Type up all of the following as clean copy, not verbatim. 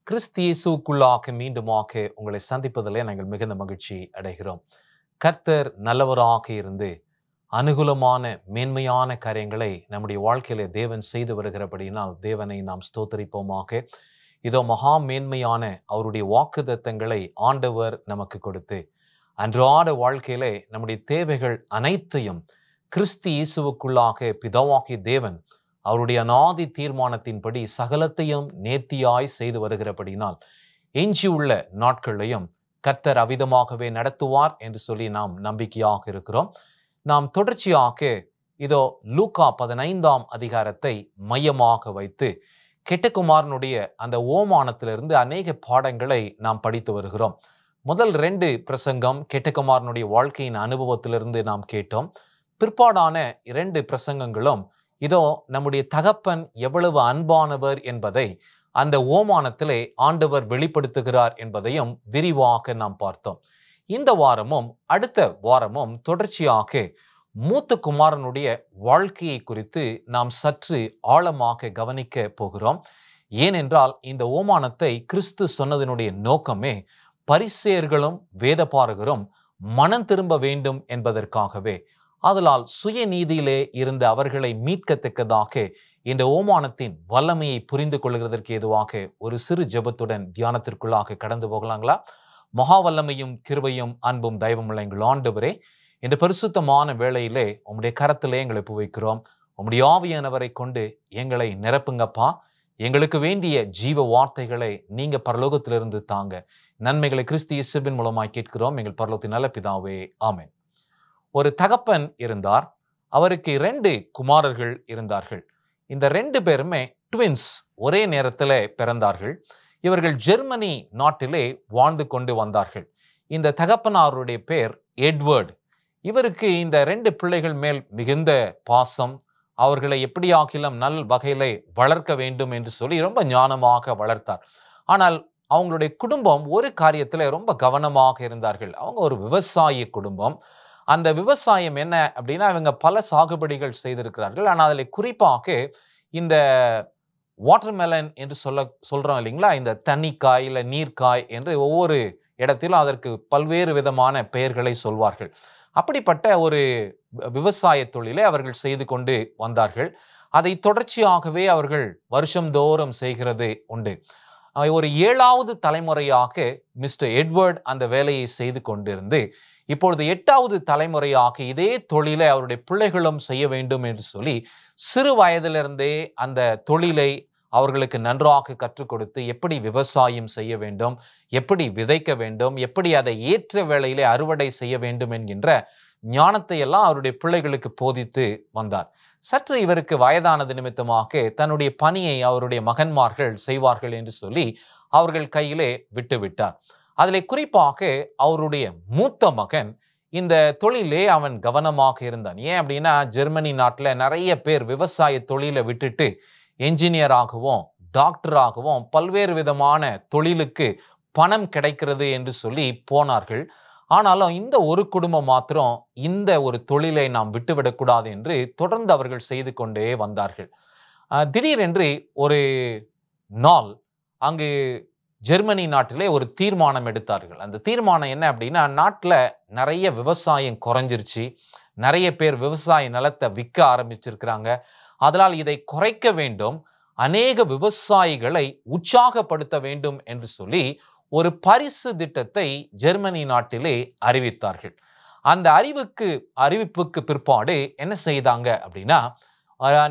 கிறிஸ்து இயேசுவுக்குள்ளாக மீண்டுமாக உங்களை சந்திப்பதிலே நாங்கள் மிகுந்த மகிழ்ச்சி அடைகிறோம். கர்த்தர் நல்லவராக இருந்து அனுகூலமான மேன்மையான காரியங்களை நம்முடைய வாழ்க்கையிலே தேவன் செய்து வருகிறபடியினால் தேவனை நாம் ஸ்தோத்தரிப்போமாக. இதோ மகா மேன்மையான அவருடைய வாக்குத்தத்தங்களை ஆண்டவர் நமக்கு கொடுத்து அன்றாட வாழ்க்கையிலே நம்முடைய தேவைகள் அனைத்தையும் கிறிஸ்து இயேசுவுக்குள்ளாக பிதாவாகிய தேவன் அவருடைய அநாதி தீர்மானத்தின்படி சகலத்தையும் நேர்த்தியாய் செய்து வருகிறபடினால் எஞ்சியுள்ள நாட்களையும் கர்த்தர் அவிதமாகவே நடத்துவார் என்று சொல்லி நாம் நம்பிக்கையாக இருக்கிறோம். நாம் தொடர்ச்சியாக இதோ லூக்கா 15ஆம் அதிகாரத்தை மையமாக வைத்து கெட்டகுமாரனுடைய அந்த ஓமானத்திலிருந்து அநேக பாடங்களை நாம் படித்து வருகிறோம். முதல் 2 பிரசங்கம் கெட்டகுமாரனுடைய வாழ்க்கையின் அனுபவத்திலிருந்து நாம் கேட்டோம். பிற்பாடான 2 பிரசங்கங்களும் இதோ நம்முடைய தகப்பன் எவ்வளவு அன்பானவர் என்பதை அந்த ஓமானத்திலே ஆண்டவர் வெளிப்படுத்துகிறார் என்பதையும் விரிவாக நாம் பார்த்தோம். இந்த வாரமும் அடுத்த வாரமும் தொடர்ச்சியாக மூத்த குமாரனுடைய வாழ்க்கையை குறித்து நாம் சற்று ஆழமாக கவனிக்க போகிறோம். ஏனென்றால் இந்த ஓமானத்தை கிறிஸ்து சொன்னதனுடைய நோக்கமே பரிசேயர்களும் வேதபாரகரும் மனம் திரும்ப வேண்டும் என்பதற்காகவே. ஆதலால் சுயநீதியிலே இருந்த அவர்களை மீட்கத்தக்கதாக இந்த ஓமானத்தின் வல்லமையை புரிந்து கொள்கிறதற்கு ஏதுவாக ஒரு சிறு ஜெபத்துடன் தியானத்திற்குள்ளாக கடந்து போகலாங்களா? மகா வல்லமையும் கிருபையும் அன்பும் தயவுமுள்ள எங்கள் ஆண்டவரே, இந்த பரிசுத்தமான வேளையிலே உம்முடைய கரத்திலே எங்களை வைக்கிறோம். உம்முடைய ஆவியானவரை கொண்டு எங்களை நிரப்புங்கப்பா. எங்களுக்கு வேண்டிய ஜீவ வார்த்தைகளை நீங்க பரலோகத்திலிருந்து தாங்க. நன்மைகளை கிறிஸ்து இயேசுவின் மூலமாய் கேட்கிறோம் எங்கள் பரலோகத்தின் நல்ல பிதாவே, ஆமென். ஒரு தகப்பன் இருந்தார். அவருக்கு 2 குமாரர்கள் இருந்தார்கள். இந்த 2 பேருமே ட்வின்ஸ், ஒரே நேரத்தில் பிறந்தார்கள். இவர்கள் ஜெர்மனி நாட்டிலே வாழ்ந்து கொண்டு வந்தார்கள். இந்த தகப்பனாருடைய பேர் எட்வர்ட். இவருக்கு இந்த 2 பிள்ளைகள் மேல் மிகுந்த பாசம். அவர்களை எப்படியாகிலும் நல் வகையிலே வளர்க்க வேண்டும் என்று சொல்லி ரொம்ப ஞானமாக வளர்த்தார். ஆனால் அவங்களுடைய குடும்பம் ஒரு காரியத்தில் ரொம்ப கவனமாக இருந்தார்கள். அவங்க ஒரு விவசாய குடும்பம். அந்த விவசாயம் என்ன அப்படின்னா, இவங்க பல சாகுபடிகள் செய்திருக்கிறார்கள். ஆனால் அதில் குறிப்பாக இந்த வாட்டர்மெலன் என்று சொல்றோம் இல்லைங்களா, இந்த தண்ணிக்காய் இல்லை நீர்க்காய் என்று ஒவ்வொரு இடத்திலும் அதற்கு பல்வேறு விதமான பெயர்களை சொல்வார்கள். அப்படிப்பட்ட ஒரு விவசாய தொழிலை அவர்கள் செய்து கொண்டு வந்தார்கள். அதை தொடர்ச்சியாகவே அவர்கள் வருஷந்தோறும் செய்கிறது உண்டு. ஒரு 7வது தலைமுறையாக மிஸ்டர் எட்வர்ட் அந்த வேலையை செய்து கொண்டிருந்து இப்பொழுது 8வது தலைமுறையாக இதே தொழிலை அவருடைய பிள்ளைகளும் செய்ய வேண்டும் என்று சொல்லி சிறு வயதிலிருந்தே அந்த தொழிலை அவர்களுக்கு நன்றாக கற்றுக் கொடுத்து எப்படி விவசாயம் செய்ய வேண்டும், எப்படி விதைக்க வேண்டும், எப்படி அதை ஏற்ற வேளையிலே அறுவடை செய்ய வேண்டும் என்கின்ற ஞானத்தை எல்லாம் அவருடைய பிள்ளைகளுக்கு போதித்து வந்தார். சற்று இவருக்கு வயதானது நிமித்தமாக தன்னுடைய பணியை அவருடைய மகன்மார்கள் செய்வார்கள் என்று சொல்லி அவர்கள் கையிலே விட்டுவிட்டார். அதில் குறிப்பாக அவருடைய மூத்த மகன் இந்த தொழிலே அவன் கவனமாக இருந்தான். ஏன் அப்படின்னா, ஜெர்மனி நாட்டில் நிறைய பேர் விவசாய தொழிலை விட்டுட்டு என்ஜினியராகவும் டாக்டராகவும் பல்வேறு விதமான தொழிலுக்கு பணம் கிடைக்கிறது என்று சொல்லி போனார்கள். ஆனாலும் இந்த ஒரு குடும்பம் மாத்திரம் இந்த ஒரு தொழிலை நாம் விட்டுவிடக்கூடாது என்று தொடர்ந்து அவர்கள் செய்து கொண்டே வந்தார்கள். திடீரென்று ஒரு நாள் அங்கு ஜெர்மனி நாட்டிலே ஒரு தீர்மானம் எடுத்தார்கள். அந்த தீர்மானம் என்ன அப்படின்னா, நாட்டில் நிறைய விவசாயம் குறைஞ்சிருச்சு. நிறைய பேர் விவசாய நிலத்தை விற்க ஆரம்பிச்சிருக்கிறாங்க. அதனால் இதை குறைக்க வேண்டும், அநேக விவசாயிகளை உற்சாகப்படுத்த வேண்டும் என்று சொல்லி ஒரு பரிசு திட்டத்தை ஜெர்மனி நாட்டிலே அறிவித்தார்கள். அந்த அறிவிப்புக்கு பிற்பாடு என்ன செய்தாங்க அப்படின்னா,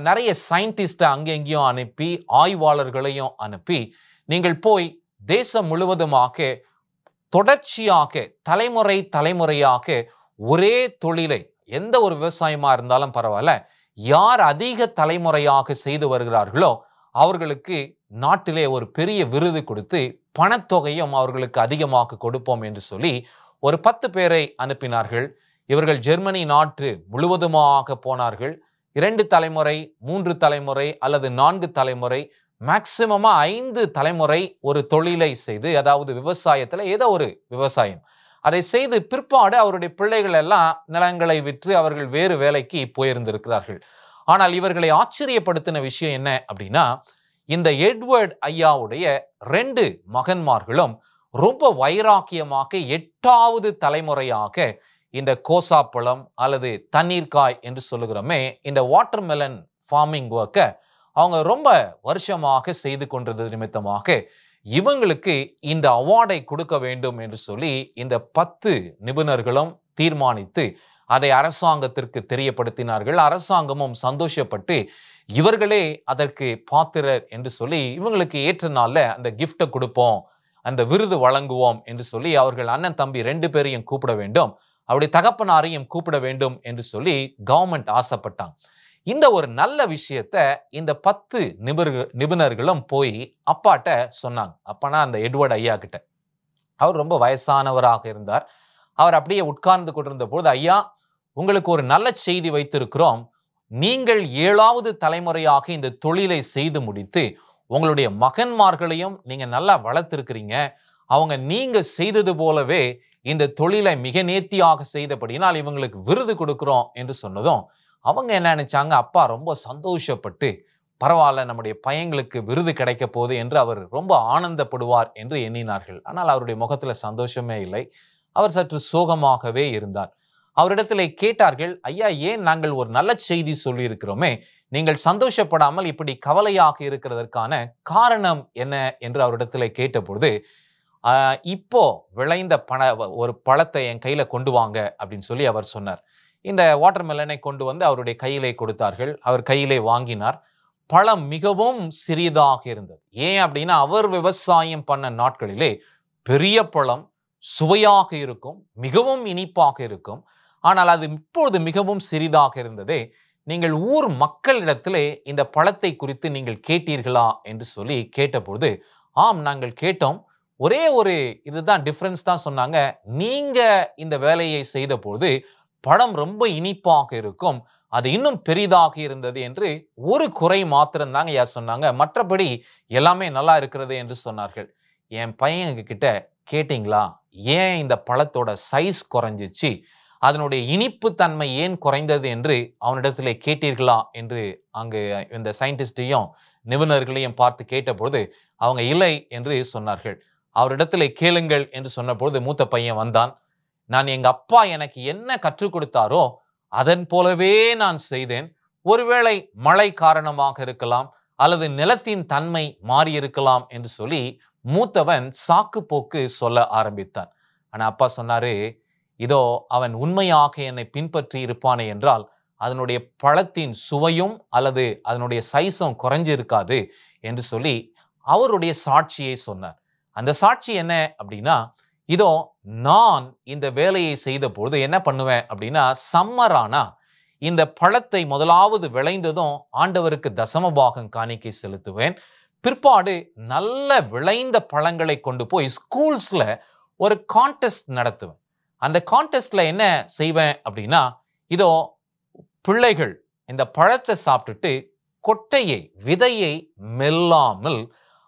நிறைய சயின்டிஸ்டை அங்கெங்கேயும் அனுப்பி ஆய்வாளர்களையும் அனுப்பி நீங்கள் போய் தேசம் முழுவதுமாக தொடர்ச்சியாக தலைமுறையாக ஒரே தொழிலை, எந்த ஒரு விவசாயமா இருந்தாலும் பரவாயில்ல, யார் அதிக தலைமுறையாக செய்து வருகிறார்களோ அவர்களுக்கு நாட்டிலே ஒரு பெரிய விருது கொடுத்து பணத்தொகையும் அவர்களுக்கு அதிகமாக கொடுப்போம் என்று சொல்லி ஒரு 10 பேரை அனுப்பினார்கள். இவர்கள் ஜெர்மனி நாட்டு முழுவதுமாக போனார்கள். 2 தலைமுறை, 3 தலைமுறை அல்லது 4 தலைமுறை, மேக்சிமமா 5 தலைமுறை ஒரு தொழிலை செய்து, அதாவது விவசாயத்தில் ஏதோ ஒரு விவசாயம் அதை செய்து பிற்பாடு அவருடைய பிள்ளைகள் எல்லாம் நிலங்களை விற்று அவர்கள் வேறு வேலைக்கு போயிருந்திருக்கிறார்கள். ஆனால் இவர்களை ஆச்சரியப்படுத்தின விஷயம் என்ன அப்படின்னா, இந்த எட்வர்ட் ஐயாவுடைய 2 மகன்மார்களும் ரொம்ப வைராக்கியமாக 8வது தலைமுறையாக இந்த கோசாப்பழம் அல்லது தண்ணீர்காய் என்று சொல்லுகிறோமே, இந்த வாட்டர்மெலன் ஃபார்மிங் ஒர்க்கை அவங்க ரொம்ப வருஷமாக செய்து கொண்டது நிமித்தமாக இவங்களுக்கு இந்த அவார்டை கொடுக்க வேண்டும் என்று சொல்லி இந்த 10 நிபுணர்களும் தீர்மானித்து அதை அரசாங்கத்திற்கு தெரியப்படுத்தினார்கள். அரசாங்கமும் சந்தோஷப்பட்டு இவர்களே அதற்கு பாத்திரர் என்று சொல்லி இவங்களுக்கு ஏற்ற நாள்ல அந்த கிஃப்டை கொடுப்போம், அந்த விருது வழங்குவோம் என்று சொல்லி அவர்கள் அண்ணன் தம்பி 2 பேரையும் கூப்பிட வேண்டும், அவருடைய தகப்பனாரையும் கூப்பிட வேண்டும் என்று சொல்லி கவர்மெண்ட் ஆசைப்பட்டாங்க. இந்த ஒரு நல்ல விஷயத்த இந்த 10 நிபுணர்களும் போய் அப்பாட்ட சொன்னாங்க. அப்பனா அந்த எட்வர்ட் ஐயா கிட்ட. அவர் ரொம்ப வயசானவராக இருந்தார். அவர் அப்படியே உட்கார்ந்து கொண்டிருந்த போது, ஐயா, உங்களுக்கு ஒரு நல்ல செய்தி வைத்திருக்கிறோம். நீங்கள் 7வது தலைமுறையாக இந்த தொழிலை செய்து முடித்து உங்களுடைய மகன்மார்களையும் நீங்க நல்லா வளர்த்திருக்கிறீங்க. அவங்க நீங்க செய்தது போலவே இந்த தொழிலை மிக நேர்த்தியாக செய்தபடினால் இவங்களுக்கு விருது கொடுக்கிறோம் என்று சொன்னதும் அவங்க என்ன நினைச்சாங்க, அப்பா ரொம்ப சந்தோஷப்பட்டு பரவாயில்ல, நம்முடைய பையங்களுக்கு விருது கிடைக்க போகுது என்று அவர் ரொம்ப ஆனந்தப்படுவார் என்று எண்ணினார்கள். ஆனால் அவருடைய முகத்துல சந்தோஷமே இல்லை. அவர் சற்று சோகமாகவே இருந்தார். அவரிடத்திலே கேட்டார்கள், ஐயா, ஏன் நாங்கள் ஒரு நல்ல செய்தி சொல்லி இருக்கிறோமே, நீங்கள் சந்தோஷப்படாமல் இப்படி கவலையாக இருக்கிறதற்கான காரணம் என்ன என்று அவரிடத்திலே கேட்டபொழுது, இப்போ விளைந்த ஒரு பழத்தை என் கையில கொண்டு வாங்க அப்படின்னு சொல்லி அவர் சொன்னார். இந்த வாட்டர்மெலனை கொண்டு வந்து அவருடைய கையிலே கொடுத்தார்கள். அவர் கையிலே வாங்கினார். பழம் மிகவும் சிறியதாக இருந்தது. ஏன் அப்படின்னா அவர் விவசாயம் பண்ண நாட்களிலே பெரிய பழம் சுவையாக இருக்கும், மிகவும் இனிப்பாக இருக்கும். ஆனால் அது இப்பொழுது மிகவும் சிறிதாக இருந்ததே. நீங்கள் ஊர் மக்களிடத்திலே இந்த பழத்தை குறித்து நீங்கள் கேட்டீர்களா என்று சொல்லி கேட்டபொழுது, ஆம், நாங்கள் கேட்டோம். ஒரே ஒரு இதுதான் டிஃபரன்ஸ் தான் சொன்னாங்க. நீங்க இந்த வேலையை செய்த பொழுது பழம் ரொம்ப இனிப்பாக இருக்கும், அது இன்னும் பெரிதாக இருந்தது என்று ஒரு குறை மாத்திரம் தாங்க ஐயா சொன்னாங்க. மற்றபடி எல்லாமே நல்லா இருக்கிறது என்று சொன்னார்கள். என் பையன் கிட்ட கேட்டீங்களா, ஏன் இந்த பழத்தோட சைஸ் குறைஞ்சிச்சு, அதனுடைய இனிப்பு தன்மை ஏன் குறைந்தது என்று அவனிடத்திலே கேட்டீர்களா என்று அங்கு இந்த சயின்டிஸ்டையும் நிபுணர்களையும் பார்த்து கேட்டபொழுது அவங்க இல்லை என்று சொன்னார்கள். அவரிடத்திலே கேளுங்கள் என்று சொன்னபொழுது மூத்த பையன் வந்தான். நான் எங்க அப்பா எனக்கு என்ன கற்றுக் கொடுத்தாரோ அதன் போலவே நான் செய்தேன். ஒருவேளை மழை காரணமாக இருக்கலாம் அல்லது நிலத்தின் தன்மை மாறி இருக்கலாம் என்று சொல்லி மூத்தவன் சாக்கு போக்கு சொல்ல ஆரம்பித்தான். ஆனா அப்பா சொன்னாரு, இதோ அவன் உண்மையாக என்னை பின்பற்றி இருப்பானே என்றால் அதனுடைய பழத்தின் சுவையும் அல்லது அதனுடைய சைஸும் குறைஞ்சு இருக்காது என்று சொல்லி அவருடைய சாட்சியை சொன்னார். அந்த சாட்சி என்ன அப்படின்னா, இதோ நான் இந்த வேலையை செய்த பொழுது என்ன பண்ணுவேன் அப்படின்னா, சம்மரானா இந்த பழத்தை முதலாவது விளைந்ததும் ஆண்டவருக்கு தசம பாகம் காணிக்கை செலுத்துவேன். பிற்பாடு நல்ல விளைந்த பழங்களை கொண்டு போய் ஸ்கூல்ஸ்ல ஒரு கான்டெஸ்ட் நடத்துவேன். அந்த கான்டெஸ்ட்ல என்ன செய்வேன் அப்படின்னா, இதோ பிள்ளைகள் இந்த பழத்தை சாப்பிட்டுட்டு கொட்டையை விதையை மெல்லாமல்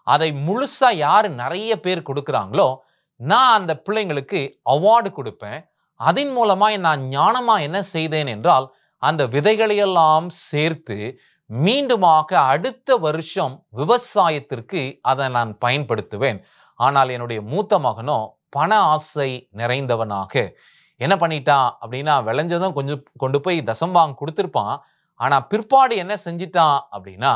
அதை முழுசா யாரு நிறைய பேர் கொடுக்குறாங்களோ நான் அந்த பிள்ளைங்களுக்கு அவார்டு கொடுப்பேன். அதன் மூலமா நான் ஞானமா என்ன செய்தேன் என்றால், அந்த விதைகளையெல்லாம் சேர்த்து மீண்டுமாக அடுத்த வருஷம் விவசாயத்திற்கு அதை நான் பயன்படுத்துவேன். ஆனால் என்னுடைய மூத்த மகனோ பண ஆசை நிறைந்தவனாக என்ன பண்ணிட்டான் அப்படின்னா, விளைஞ்சதும் கொஞ்சம் கொண்டு போய் தசம்பாங்க கொடுத்துருப்பான். ஆனா பிற்பாடு என்ன செஞ்சிட்டான் அப்படின்னா,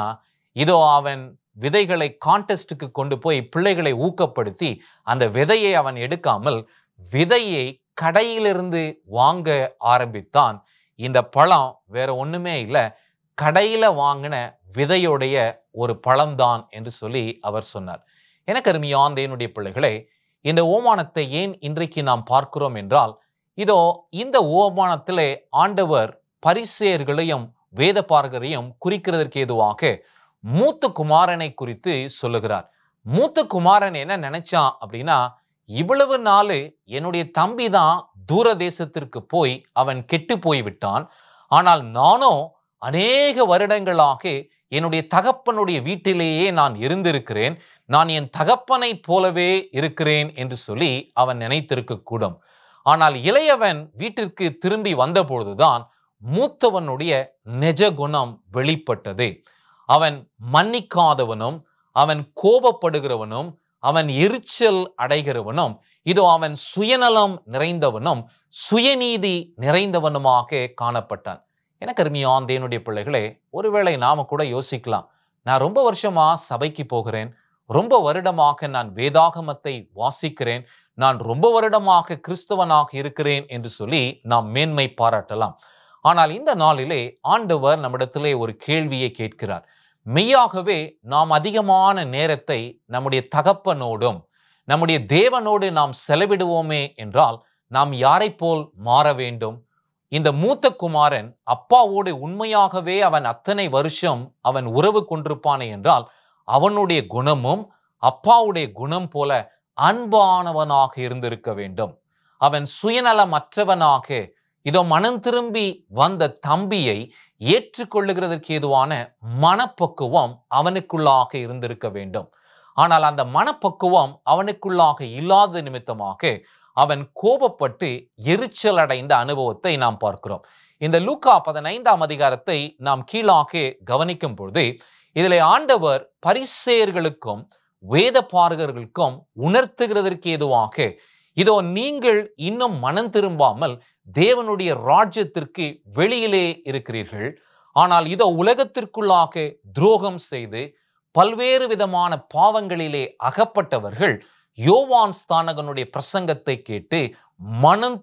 இதோ அவன் விதைகளை கான்டெஸ்டுக்கு கொண்டு போய் பிள்ளைகளை ஊக்கப்படுத்தி அந்த விதையை அவன் எடுக்காமல் விதையை கடையிலிருந்து வாங்க ஆரம்பித்தான். இந்த பழம் வேற ஒண்ணுமே இல்லை, கடையில வாங்கின விதையுடைய ஒரு பழம்தான் என்று சொல்லி அவர் சொன்னார். எனக்கு அருமையான தேவனுடைய பிள்ளைகளே, இந்த ஓமானத்தை ஏன் இன்றைக்கு நாம் பார்க்கிறோம் என்றால், இதோ இந்த ஓமானத்திலே ஆண்டவர் பரிசேயர்களையும் வேதபாரகரையும் குறிக்கிறதற்கு ஏதுவாக மூத்த குமாரனை குறித்து சொல்லுகிறார். மூத்த குமாரன் என்ன நினைச்சான் அப்படின்னா, இவ்வளவு நாள் என்னுடைய தம்பி தான் தூர தேசத்திற்கு போய் அவன் கெட்டு போய் விட்டான், ஆனால் நானோ அநேக வருடங்களாக என்னுடைய தகப்பனுடைய வீட்டிலேயே நான் இருந்திருக்கிறேன், நான் என் தகப்பனை போலவே இருக்கிறேன் என்று சொல்லி அவன் நினைத்திருக்க கூடும். ஆனால் இளையவன் வீட்டிற்கு திரும்பி வந்தபொழுதுதான் மூத்தவனுடைய நிஜ குணம் வெளிப்பட்டது. அவன் மன்னிக்காதவனும் அவன் கோபப்படுகிறவனும் அவன் எரிச்சல் அடைகிறவனும் இதோ அவன் சுயநலம் நிறைந்தவனும் சுயநீதி நிறைந்தவனுமாக காணப்பட்டான். எனக்கு அருமையான தேவனுடைய பிள்ளைகளே, ஒருவேளை நாம கூட யோசிக்கலாம், நான் ரொம்ப வருஷமா சபைக்கு போகிறேன், ரொம்ப வருடமாக நான் வேதாகமத்தை வாசிக்கிறேன், நான் ரொம்ப வருடமாக கிறிஸ்தவனாக இருக்கிறேன் என்று சொல்லி நாம் மேன்மை பாராட்டலாம். ஆனால் இந்த நாளிலே ஆண்டவர் நம்மிடத்திலே ஒரு கேள்வியை கேட்கிறார். மெய்யாகவே நாம் அதிகமான நேரத்தை நம்முடைய தகப்பனோடும் நம்முடைய தேவனோடு நாம் செலவிடுவோமே என்றால் நாம் யாரை போல் மாற வேண்டும்? இந்த மூத்த குமாரன் அப்பாவோடு உண்மையாகவே அவன் அத்தனை வருஷம் அவன் உறவு கொண்டிருப்பானே என்றால் அவனுடைய குணமும் அப்பாவுடைய குணம் போல அன்பானவனாக இருந்திருக்க வேண்டும். அவன் சுயநலமற்றவனாக இதோ மனம் திரும்பி வந்த தம்பியை ஏற்றுக்கொள்ளுகிறதற்கு ஏதுவான மனப்பக்குவம் அவனுக்குள்ளாக இருந்திருக்க வேண்டும். ஆனால் அந்த மனப்பக்குவம் அவனுக்குள்ளாக இல்லாத நிமித்தமாக அவன் கோபப்பட்டு எரிச்சல் அடைந்த அனுபவத்தை நாம் பார்க்கிறோம். இந்த லூக்கா 15ஆம் அதிகாரத்தை நாம் கீழாக கவனிக்கும் பொழுது இதிலே ஆண்டவர் பரிசேயர்களுக்கும் வேத பாரகர்களுக்கும் உணர்த்துகிறதற்கு ஏதுவாக இதோ நீங்கள் இன்னும் மனம் திரும்பாமல் தேவனுடைய ராஜ்யத்திற்கு வெளியிலே இருக்கிறீர்கள், ஆனால் இதோ உலகத்திற்குள்ளாக துரோகம் செய்து பல்வேறு விதமான பாவங்களிலே அகப்பட்டவர்கள் யோவான் ஸ்நானகனுடைய பிரசங்கத்தை கேட்டு மனம்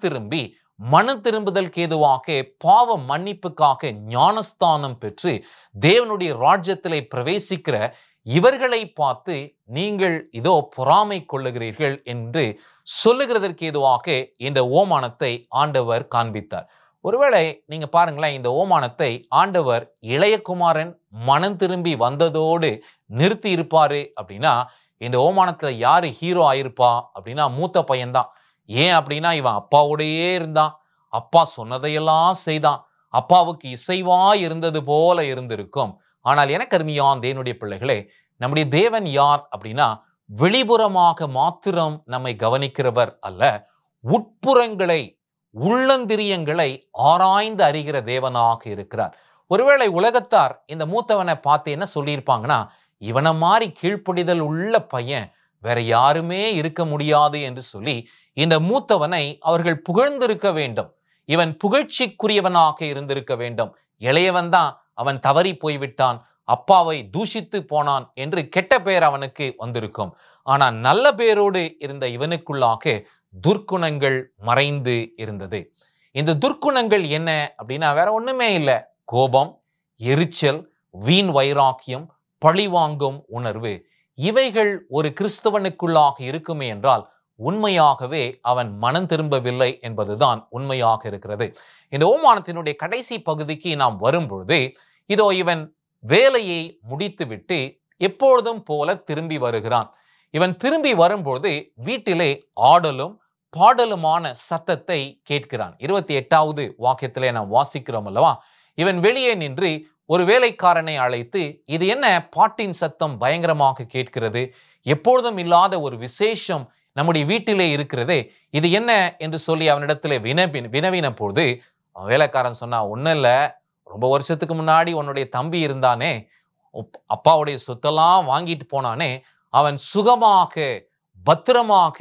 திரும்புதலுக்கு ஏதுவாக பாவ மன்னிப்புக்காக ஞானஸ்தானம் பெற்று தேவனுடைய ராஜ்யத்திலே பிரவேசிக்கிற இவர்களை பார்த்து நீங்கள் இதோ பொறாமை கொள்ளுகிறீர்கள் என்று சொல்லுகிறதற்கு ஏதுவாக இந்த ஓமானத்தை ஆண்டவர் காண்பித்தார். ஒருவேளை நீங்க பாருங்களேன், இந்த ஓமானத்தை ஆண்டவர் இளையகுமாரன் மனம் திரும்பி வந்ததோடு நிறுத்தி இருப்பாரு அப்படின்னா இந்த ஓமானத்துல யாரு ஹீரோ ஆயிருப்பா அப்படின்னா மூத்த பையன்தான். ஏன் அப்படின்னா இவன் அப்பாவோடையே இருந்தான், அப்பா சொன்னதையெல்லாம் செய்தான், அப்பாவுக்கு இசைவா இருந்தது போல இருந்திருக்கும். ஆனால் எனக்கு அருமையான தேவனுடைய பிள்ளைகளே, நம்முடைய தேவன் யார் அப்படின்னா வெளிப்புறமாக மாத்திரம் நம்மை கவனிக்கிறவர் அல்ல, உட்புறங்களை உள்ளந்திரியங்களை ஆராய்ந்து அறிகிற தேவனாக இருக்கிறார். ஒருவேளை உலகத்தார் இந்த மூத்தவனை பார்த்து என்ன சொல்லியிருப்பாங்கன்னா, இவனை மாதிரி கீழ்ப்படிதல் உள்ள பையன் வேற யாருமே இருக்க முடியாது என்று சொல்லி இந்த மூத்தவனை அவர்கள் புகழ்ந்திருக்க வேண்டும், இவன் புகழ்ச்சிக்குரியவனாக இருந்திருக்க வேண்டும். இளையவன் தான் அவன் தவறி போய்விட்டான், அப்பாவை தூஷித்து போனான் என்று கெட்ட பெயர் அவனுக்கு வந்திருக்கும். ஆனால் நல்ல பேரோடு இருந்த இவனுக்குள்ளாக துர்க்குணங்கள் மறைந்து இருந்தது. இந்த துர்க்குணங்கள் என்ன அப்படின்னா வேற ஒண்ணுமே இல்லை, கோபம், எரிச்சல், வீண் வைராக்கியம், பழிவாங்கும் உணர்வு. இவைகள் ஒரு கிறிஸ்தவனுக்குள்ளாக இருக்குமே என்றால் உண்மையாகவே அவன் மனம் திரும்பவில்லை என்பதுதான் உண்மையாக இருக்கிறது. இந்த ஓமானத்தினுடைய கடைசி பகுதிக்கு நாம் வரும்பொழுது இதோ இவன் வேலையை முடித்துவிட்டு எப்பொழுதும் போல திரும்பி வருகிறான். இவன் திரும்பி வரும்பொழுது வீட்டிலே ஆடலும் பாடலுமான சத்தத்தை கேட்கிறான். 28வது வாக்கியத்திலே நாம் வாசிக்கிறோம் அல்லவா, இவன் வெளியே நின்று ஒரு வேலைக்காரனை அழைத்து, இது என்ன பாட்டின் சத்தம் பயங்கரமாக கேட்கிறது, எப்பொழுதும் இல்லாத ஒரு விசேஷம் நம்முடைய வீட்டிலே இருக்கிறதே, இது என்ன என்று சொல்லி அவனிடத்திலே வினவின பொழுது வேலைக்காரன் சொன்னா, ஒன்னும் இல்ல, ரொம்ப வருஷத்துக்கு முன்னாடி உன்னுடைய தம்பி இருந்தானே, அப்பாவுடைய சொத்தெல்லாம் வாங்கிட்டு போனானே, அவன் சுகமாக பத்திரமாக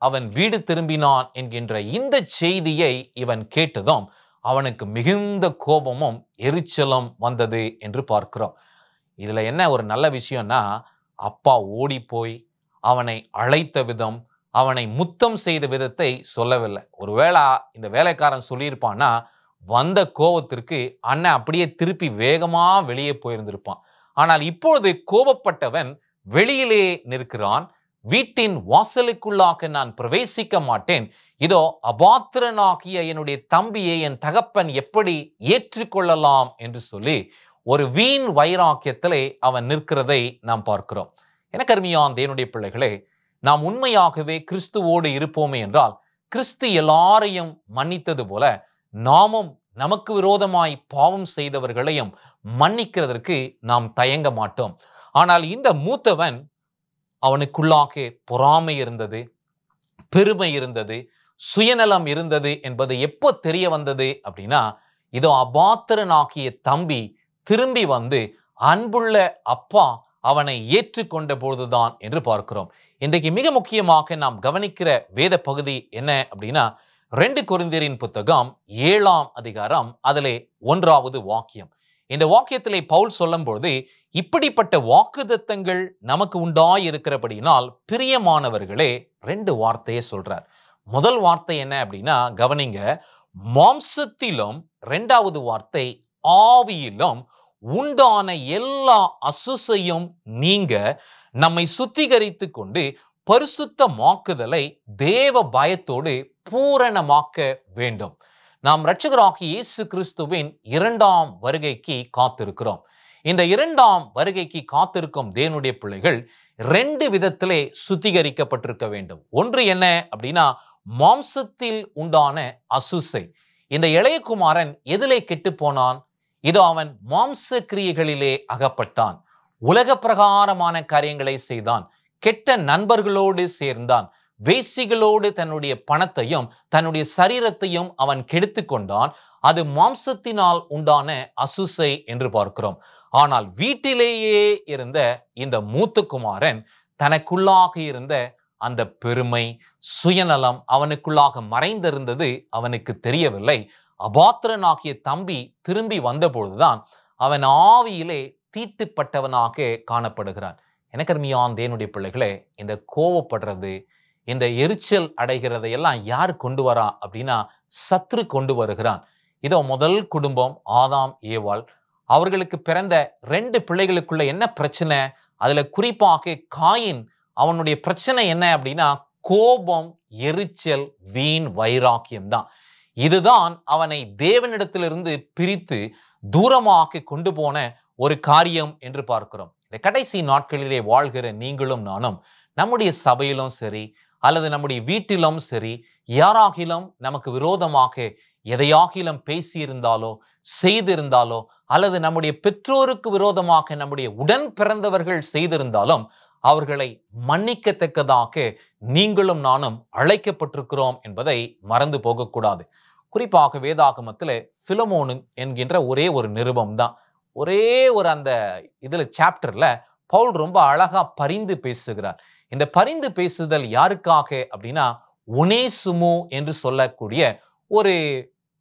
அவன் வீடு திரும்பினான் என்கின்ற இந்த செய்தியை இவன் கேட்டதும் அவனுக்கு மிகுந்த கோபமும் எரிச்சலும் வந்தது என்று பார்க்கிறோம். இதுல என்ன ஒரு நல்ல விஷயம்னா, அப்பா ஓடி போய் அவனை அழைத்த விதம், அவனை முத்தம் செய்த விதத்தை சொல்லவில்லை. ஒருவேளை இந்த வேலைக்காரன் சொல்லியிருப்பான்னா வந்த கோபத்திற்கு அண்ணன் அப்படியே திருப்பி வேகமா வெளியே போயிருந்திருப்பான். ஆனால் இப்பொழுது கோபப்பட்டவன் வெளியிலே நிற்கிறான். வீட்டின் வாசலுக்குள்ளாக நான் பிரவேசிக்க மாட்டேன், இதோ அபாத்திரனாகிய என்னுடைய தம்பியை என் தகப்பன் எப்படி ஏற்றுக்கொள்ளலாம் என்று சொல்லி ஒரு வீண் வைராக்கியத்திலே அவன் நிற்கிறதை நாம் பார்க்கிறோம். எனக்கு அருமையான தேவனுடைய பிள்ளைகளே, நாம் உண்மையாகவே கிறிஸ்துவோடு இருப்போமே என்றால் கிறிஸ்து எல்லாரையும் மன்னித்தது போல நாமும் நமக்கு விரோதமாய் பாவம் செய்தவர்களையும் மன்னிக்கிறதற்கு நாம் தயங்க மாட்டோம். ஆனால் இந்த மூத்தவன் அவனுக்குள்ளாக பொறாமை இருந்தது, பெருமை இருந்தது, சுயநலம் இருந்தது என்பது எப்போ தெரிய வந்தது அப்படின்னா, இதோ அபாத்திரனாகிய தம்பி திரும்பி வந்து அன்புள்ள அப்பா அவனை ஏற்றுக்கொண்ட பொழுதுதான் என்று பார்க்கிறோம். இன்றைக்கு மிக முக்கியமாக நாம் கவனிக்கிற வேத பகுதி என்ன அப்படின்னா 2 கொரிந்தியரின் புத்தகம் 7ஆம் அதிகாரம் அதிலே 1வது வாக்கியம். இந்த வாக்கியத்திலே பவுல் சொல்லும்போது இப்படிப்பட்ட வாக்குத்தத்தங்கள் நமக்கு உண்டாயிருக்கிறபடினால் பிரியமானவர்களே 2 வார்த்தையை சொல்றார். முதல் வார்த்தை என்ன அப்படின்னா கவனிங்க, மாம்சத்திலும், 2வது வார்த்தை ஆவியிலும் உண்டான எல்லா அசுசையும் நீங்க நம்மை சுத்திகரித்து கொண்டு பரிசுத்தமாக்குதலை தேவ பயத்தோடு பூரணமாக்க வேண்டும். நாம் இரட்சகராகிய இயேசு கிறிஸ்துவின் 2ஆம் வருகைக்கு காத்திருக்கிறோம். இந்த 2ஆம் வருகைக்கு காத்திருக்கும் தேவனுடைய பிள்ளைகள் 2 விதத்திலே சுத்திகரிக்கப்பட்டிருக்க வேண்டும். ஒன்று என்ன அப்படின்னா மாம்சத்தில் உண்டான அசுசை. இந்த இளைய குமாரன் எதிலே கெட்டு போனான்? இதோ அவன் மாம்ச கிரியைகளிலே அகப்பட்டான். உலக பிரகாரமான காரியங்களை செய்தான். கெட்ட நண்பர்களோடு சேர்ந்தான். வேசிகளோடு தன்னுடைய பணத்தையும் தன்னுடைய சரீரத்தையும் அவன் கெடுத்து கொண்டான். அது மாம்சத்தினால் உண்டான அசுசை என்று பார்க்கிறோம். ஆனால் வீட்டிலேயே இருந்த இந்த மூத்த குமாரன் தனக்குள்ளாக இருந்த அந்த பெருமை, சுயநலம் அவனுக்குள்ளாக மறைந்திருந்தது அவனுக்கு தெரியவில்லை. அபாத்திரனாகிய தம்பி திரும்பி வந்தபொழுதுதான் அவன் ஆவியிலே தீட்டுப்பட்டவனாக காணப்படுகிறான். எனக்கு அருமையான தேவனுடைய பிள்ளைகளே, இந்த கோவப்படுறது, இந்த எரிச்சல் அடைகிறதை எல்லாம் யார் கொண்டு வரா அப்படின்னா சத்ரு கொண்டு வருகிறான். இதோ முதல் குடும்பம் ஆதாம் ஏவாள், அவர்களுக்கு பிறந்த 2 பிள்ளைகளுக்குள்ள என்ன பிரச்சனை? அதுல குறிப்பாக காயின், அவனுடைய பிரச்சனை என்ன அப்படின்னா கோபம், எரிச்சல், வீண் வைராக்கியம் தான். இதுதான் அவனை தேவனிடத்திலிருந்து பிரித்து தூரமாக கொண்டு போன ஒரு காரியம் என்று பார்க்கிறோம். இந்த கடைசி நாட்களிலே வாழ்கிற நீங்களும் நானும் நம்முடைய சபையிலும் சரி அல்லது நம்முடைய வீட்டிலும் சரி யாராகிலும் நமக்கு விரோதமாக எதையாகிலும் பேசியிருந்தாலோ செய்திருந்தாலோ அல்லது நம்முடைய பெற்றோருக்கு விரோதமாக நம்முடைய உடன் பிறந்தவர்கள் செய்திருந்தாலும் அவர்களை மன்னிக்கத்தக்கதாக நீங்களும் நானும் அழைக்கப்பட்டிருக்கிறோம் என்பதை மறந்து போகக்கூடாது. குறிப்பாக வேதாகமத்தில் பிலமோனு என்கின்ற ஒரே ஒரு நிருபம் தான், ஒரே ஒரு அந்த இதுல சாப்டர்ல பவுல் ரொம்ப அழகா பரிந்து பேசுகிறார். இந்த பரிந்து பேசுதல் யாருக்காக அப்படின்னா ஒனேசுமு என்று சொல்லக்கூடிய ஒரு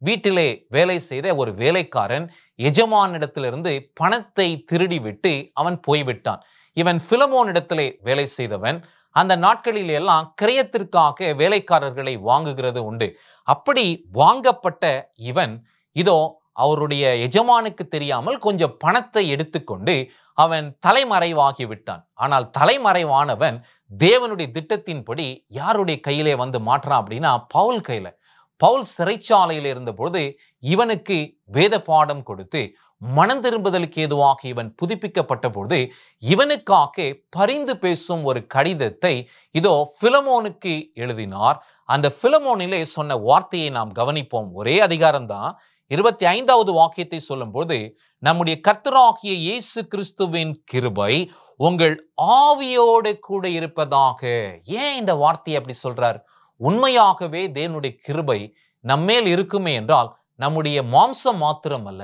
வீட்டிலே வேலை செய்த ஒரு வேலைக்காரன் எஜமானிடத்திலிருந்து பணத்தை திருடி விட்டு அவன் போய்விட்டான். இவன் பிலமோனிடத்திலே வேலை செய்தவன். அந்த நாட்களில் எல்லாம் கிரயத்திற்காக வேலைக்காரர்களை வாங்குகிறது உண்டு. அப்படி வாங்கப்பட்ட இவன் இதோ அவருடைய எஜமானுக்கு தெரியாமல் கொஞ்சம் பணத்தை எடுத்துக்கொண்டு அவன் தலைமறைவாகி விட்டான். ஆனால் தலைமறைவானவன் தேவனுடைய திட்டத்தின்படி யாருடைய கையிலே வந்து மாற்றான் அப்படின்னா பவுல் கையில. பவுல் சிறைச்சாலையில் இருந்தபொழுது இவனுக்கு வேத பாடம் கொடுத்து மனம் திரும்புதலுக்கு ஏதுவாக இவன் புதுப்பிக்கப்பட்ட பொழுது இவனுக்காக பரிந்து பேசும் ஒரு கடிதத்தை இதோ பிலமோனுக்கு எழுதினார். அந்த பிலமோனிலே சொன்ன வார்த்தையை நாம் கவனிப்போம். ஒரே அதிகாரம்தான். 25வது வாக்கியத்தை சொல்லும்போது நம்முடைய கர்த்தராகிய இயேசு கிறிஸ்துவின் கிருபை உங்கள் ஆவியோடு கூட இருப்பதாக. ஏன் இந்த வார்த்தையை அப்படி சொல்றார்? உண்மையாகவே தேவனுடைய கிருபை நம்மேல் இருக்குமே என்றால் நம்முடைய மாம்சம் மாத்திரமல்ல,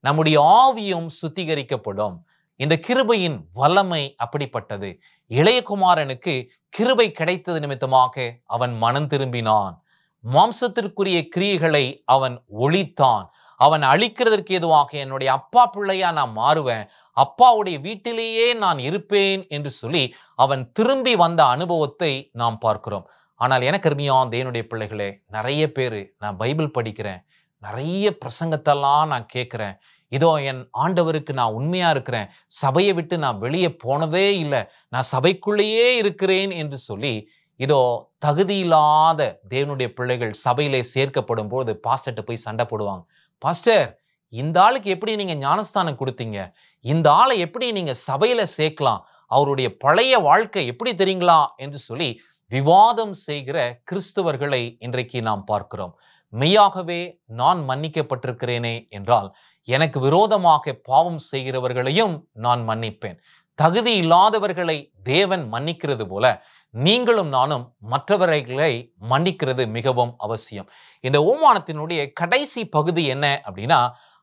நம்முடைய ஆவியும் சுத்திகரிக்கப்படும். இந்த கிருபையின் வல்லமை அப்படிப்பட்டது. இளையகுமாரனுக்கு கிருபை கிடைத்தது நிமித்தமாக அவன் மனம் திரும்பினான். மாம்சத்திற்குரிய கிரியைகளை அவன் ஒழித்தான். அவன் அழிக்கிறதற்கு ஏதுவாக என்னுடைய அப்பா பிள்ளையா நான் மாறுவேன், அப்பாவுடைய வீட்டிலேயே நான் இருப்பேன் என்று சொல்லி அவன் திரும்பி வந்த அனுபவத்தை நாம் பார்க்கிறோம். ஆனால் எனக்கு அருமையான தேவனுடைய பிள்ளைகளே, நிறைய பேர் நான் பைபிள் படிக்கிறேன், நிறைய பிரசங்கத்தெல்லாம் நான் கேட்கிறேன், இதோ என் ஆண்டவருக்கு நான் உண்மையா இருக்கிறேன், சபையை விட்டு நான் வெளியே போனதே இல்லை, நான் சபைக்குள்ளேயே இருக்கிறேன் என்று சொல்லி இதோ தகுதியில்லாத தேவனுடைய பிள்ளைகள் சபையிலே சேர்க்கப்படும் போது பாஸ்டர்ட்ட போய் சண்டை போடுவாங்க. பாஸ்டர், இந்த ஆளுக்கு எப்படி நீங்க ஞானஸ்தானம் கொடுத்தீங்க? இந்த ஆளை எப்படி நீங்க சபையில சேர்க்கலாம்? அவருடைய பழைய வாழ்க்கை எப்படி தெரியுங்களா என்று சொல்லி விவாதம் செய்கிற கிறிஸ்தவர்களை இன்றைக்கு நாம் பார்க்கிறோம். மெய்யாகவே நான் மன்னிக்கப்பட்டிருக்கிறேனே என்றால் எனக்கு விரோதமாக பாவம் செய்கிறவர்களையும் நான் மன்னிப்பேன். தகுதி இல்லாதவர்களை தேவன் மன்னிக்கிறது போல நீங்களும் நானும் மற்றவர்களை மன்னிக்கிறது மிகவும் அவசியம். இந்த ஓமானத்தினுடைய கடைசி பகுதி என்ன அப்படின்னா,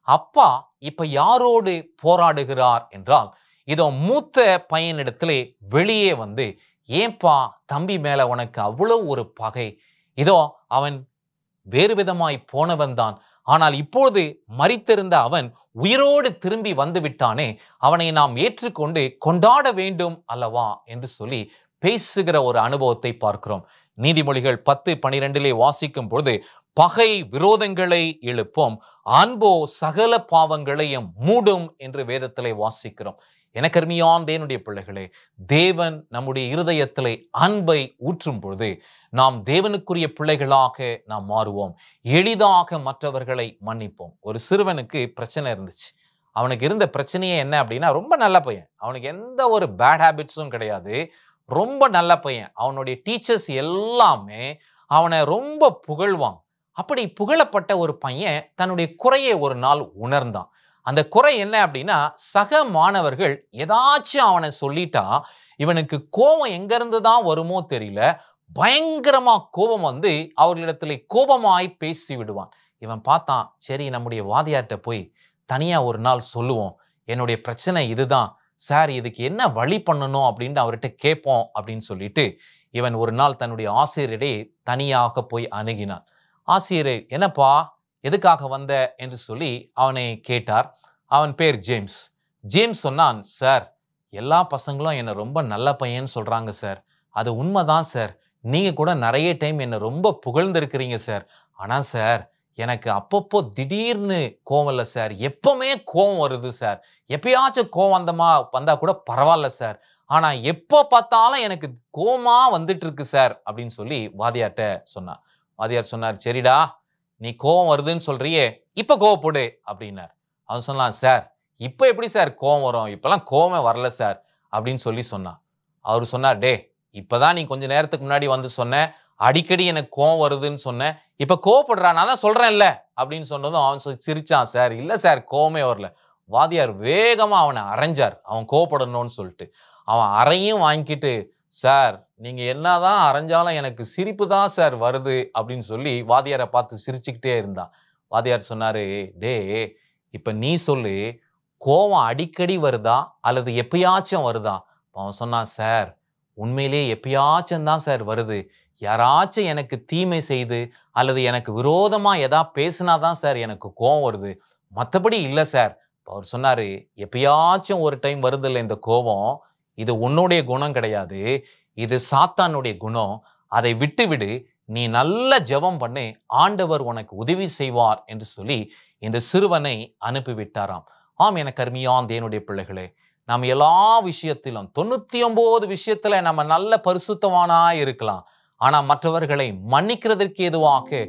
அப்பா இப்ப யாரோடு போராடுகிறார் என்றால் இதோ மூத்த பையனிடத்திலே வெளியே வந்து, ஏன்பா தம்பி மேல உனக்கு அவ்வளவு ஒரு பகை? இதோ அவன் வேறு விதமாய் போனவன் தான், ஆனால் இப்பொழுது மரித்திருந்த அவன் உயிரோடு திரும்பி வந்து விட்டானே, அவனை நாம் ஏற்றுக்கொண்டு கொண்டாட வேண்டும் அல்லவா என்று சொல்லி பேசுகிற ஒரு அனுபவத்தை பார்க்கிறோம். நீதிமொழிகள் 10:12 வாசிக்கும் பொழுது, பகை விரோதங்களை எழுப்பும், அன்போ சகல பாவங்களையும் மூடும் என்று வேதத்திலே வாசிக்கிறோம். எனக்கு அருமையான தேவனுடைய பிள்ளைகளே, தேவன் நம்முடைய இருதயத்திலே அன்பை ஊற்றும் பொழுது நாம் தேவனுக்குரிய பிள்ளைகளாக நாம் மாறுவோம். எளிதாக மற்றவர்களை மன்னிப்போம். ஒரு சிறுவனுக்கு பிரச்சனை இருந்துச்சு. அவனுக்கு இருந்த பிரச்சனையே என்ன அப்படின்னா, ரொம்ப நல்ல பையன், அவனுக்கு எந்த ஒரு பேட் ஹேபிட்ஸும் கிடையாது, ரொம்ப நல்ல பையன். அவனுடைய டீச்சர்ஸ் எல்லாமே அவனை ரொம்ப புகழ்வாங்க. அப்படி புகழப்பட்ட ஒரு பையன் தன்னுடைய குறையை ஒரு நாள் உணர்ந்தான். அந்த குறை என்ன அப்படின்னா, சக மாணவர்கள் ஏதாச்சும் அவனை சொல்லிட்டா இவனுக்கு கோபம் எங்கிருந்து தான் வருமோ தெரியல, பயங்கரமா கோபம் வந்து அவர்களிடத்துல கோபமாய் பேசி விடுவான். இவன் பார்த்தான், சரி நம்முடைய வாதியார்கிட்ட போய் தனியா ஒரு நாள் சொல்லுவோம், என்னுடைய பிரச்சனை இதுதான் சார், இதுக்கு என்ன வழி பண்ணணும் அப்படின்னு அவர்கிட்ட கேட்போம் அப்படின்னு சொல்லிட்டு இவன் ஒரு நாள் தன்னுடைய ஆசிரியரை தனியாக போய் அணுகினான். ஆசிரியரே, என்னப்பா எதுக்காக வந்த என்று சொல்லி அவனை கேட்டார். அவன் பேர் ஜேம்ஸ். ஜேம்ஸ் சொன்னான், சார் எல்லா பசங்களும் என்னை ரொம்ப நல்ல பையன்னு சொல்றாங்க சார், அது உண்மைதான் சார், நீங்க கூட நிறைய டைம் என்னை ரொம்ப புகழ்ந்திருக்கிறீங்க சார், ஆனா சார் எனக்கு அப்பப்போ திடீர்னு கோவம் இல்லை சார், எப்பவுமே கோவம் வருது சார், எப்பயாச்சும் கோவம் வந்தா கூட பரவாயில்ல சார், ஆனா எப்போ பார்த்தாலும் எனக்கு கோவமா வந்துட்டு இருக்கு சார் அப்படின்னு சொல்லி வாதியார்ட்ட சொன்னான். வாதியார் சொன்னார், சரிடா நீ கோவம் வருதுன்னு சொல்றியே, இப்ப கோவப்படு அப்படின்னார். அவன் சொன்னான், சார் இப்ப எப்படி சார் கோவம் வரும், இப்பெல்லாம் கோவமே வரல சார் அப்படின்னு சொல்லி சொன்னான். அவர் சொன்னார், டே இப்பதான் நீ கொஞ்ச நேரத்துக்கு முன்னாடி வந்து சொன்ன, அடிக்கடி எனக்கு கோவம் வருதுன்னு சொன்னேன், இப்ப கோவப்படுறா, நான் தான் சொல்றேன்ல அப்படின்னு சொன்னதும் அவன் சிரிச்சான். சார் இல்ல சார் கோவமே வரல. வாதியார் வேகமா அவனை அரைஞ்சார், அவன் கோவப்படணும்னு சொல்லிட்டு. அவன் அறையும் வாங்கிட்டு, சார் நீங்க என்னதான் அரைஞ்சாலும் எனக்கு சிரிப்பு தான் சார் வருது அப்படின்னு சொல்லி வாதியாரை பார்த்து சிரிச்சுக்கிட்டே இருந்தான். வாதியார் சொன்னாரு, டே இப்ப நீ சொல்லு, கோவம் அடிக்கடி வருதா அல்லது எப்பயாச்சும் வருதா? அவன் சொன்னான், சார் உண்மையிலே எப்பயாச்சும் தான் சார் வருது, யாராச்சும் எனக்கு தீமை செய்து அல்லது எனக்கு விரோதமா எதா பேசினாதான் சார் எனக்கு கோவம் வருது, மற்றபடி இல்லை சார். அவர் சொன்னாரு, எப்பயாச்சும் ஒரு டைம் வருது இல்லை இந்த கோபம், இது உன்னுடைய குணம் கிடையாது, இது சாத்தானுடைய குணம், அதை விட்டுவிடு, நீ நல்ல ஜெபம் பண்ணு, ஆண்டவர் உனக்கு உதவி செய்வார் என்று சொல்லி இந்த சிறுவனை அனுப்பிவிட்டாராம். ஆம், எனக்கு அருமையான தேவனுடைய பிள்ளைகளே, நாம் எல்லா விஷயத்திலும் 99 விஷயத்துல நம்ம நல்ல பரிசுத்தவானா இருக்கலாம், ஆனா மற்றவர்களை மன்னிக்கிறதற்கு ஏதுவாக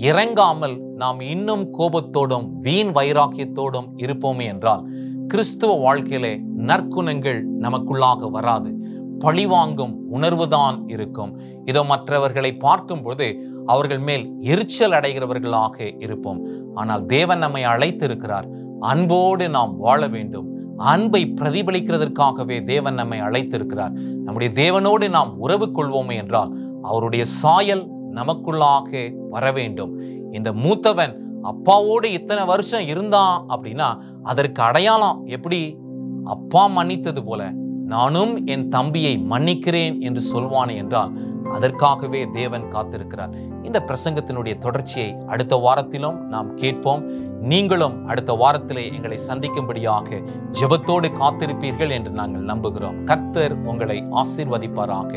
இறங்காமல் நாம் இன்னும் கோபத்தோடும் வீண் வைராக்கியத்தோடும் இருப்போமே என்றால் கிறிஸ்துவ வாழ்க்கையிலே நற்குணங்கள் நமக்குள்ளாக வராது, பழிவாங்கும் உணர்வுதான் இருக்கும். இதோ மற்றவர்களை பார்க்கும் பொழுது அவர்கள் மேல் எரிச்சல் அடைகிறவர்களாக இருப்போம். ஆனால் தேவன் நம்மை அழைத்திருக்கிறார், அன்போடு நாம் வாழ வேண்டும். அன்பை பிரதிபலிக்கிறதற்காகவே தேவன் நம்மை அழைத்திருக்கிறார். நம்முடைய தேவனோடு நாம் உறவு கொள்வோமே என்றால் அவருடைய சாயல் நமக்குள்ளாக வர வேண்டும். இந்த மூத்தவன் அப்பாவோடு இத்தனை வருஷம் இருந்தான் அப்படின்னா அதற்கு அடையாளம் எப்படி? அப்பா மன்னித்தது போல நானும் என் தம்பியை மன்னிக்கிறேன் என்று சொல்வானே என்றால் அதற்காகவே தேவன் காத்திருக்கிறார். இந்த பிரசங்கத்தினுடைய தொடர்ச்சியை அடுத்த வாரத்திலும் நாம் கேட்போம். நீங்களும் அடுத்த வாரத்திலே எங்களை சந்திக்கும்படியாக ஜெபத்தோடு காத்திருப்பீர்கள் என்று நாங்கள் நம்புகிறோம். கர்த்தர் உங்களை ஆசீர்வதிப்பாராக.